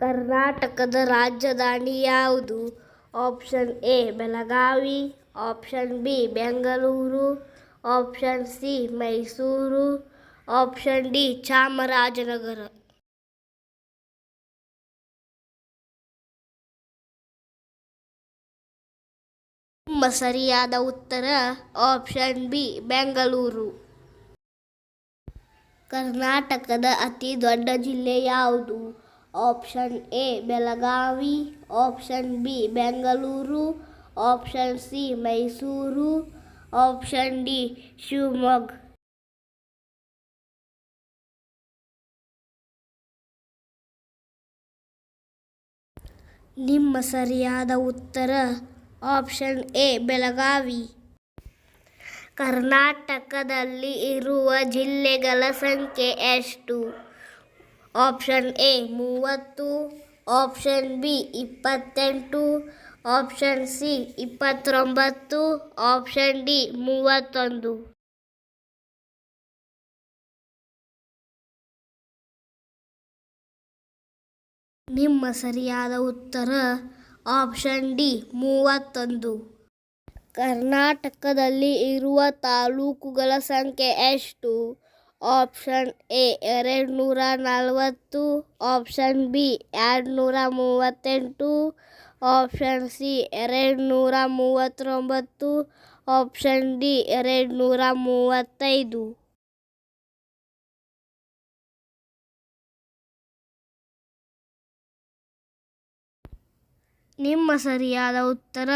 ಕರ್ನಾಟಕದ ರಾಜಧಾನಿ ಯಾವುದು? Option A Belagavi, option B Bengaluru, option C Mysuru, option D Chamarajanagar. ನಿಮ್ಮ ಸರಿಯಾದ ಉತ್ತರ ಆಪ್ಷನ್ ಬಿ ಬೆಂಗಳೂರು. ಕರ್ನಾಟಕದ ಅತಿ ದೊಡ್ಡ ಜಿಲ್ಲೆ ಯಾವುದು? Option A Belagavi, option B Bengaluru, option C Mysuru, option D Shivamogga. ನಿಮ್ಮ ಸರಿಯಾದ ಉತ್ತರ ಆಪ್ಷನ್ ಎ ಬೆಳಗಾವಿ. ಕರ್ನಾಟಕದಲ್ಲಿ ಇರುವ ಜಿಲ್ಲೆಗಳ ಸಂಖ್ಯೆ ಎಷ್ಟು? Option A 30, option B 28, option C 29, option D 31. ನಿಮ್ಮ ಸರಿಯಾದ ಉತ್ತರ ಆಪ್ಷನ್ ಡಿ 31. ಕರ್ನಾಟಕದಲ್ಲಿ ಇರುವ ತಾಲೂಕುಗಳ ಸಂಖ್ಯೆ ಎಷ್ಟು? Option A 240, option B 238, option C 239, option D 235. ನಿಮ್ಮ ಸರಿಯಾದ ಉತ್ತರ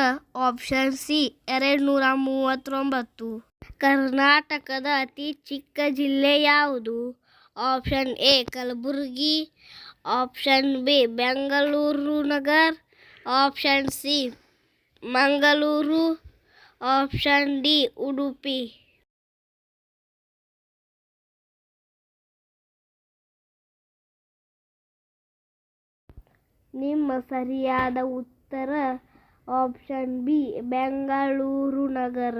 ಆಪ್ಷನ್ ಸಿ 239. ಕರ್ನಾಟಕದ ಅತಿ ಚಿಕ್ಕ ಜಿಲ್ಲೆ ಯಾವುದು? Option A Kalaburagi, option B Bengaluru Nagar, option C Mangaluru, option D Udupi. ನಿಮ್ಮ ಸರಿಯಾದ ಉತ್ತರ ಆಪ್ಷನ್ ಬಿ ಬೆಂಗಳೂರು ನಗರ.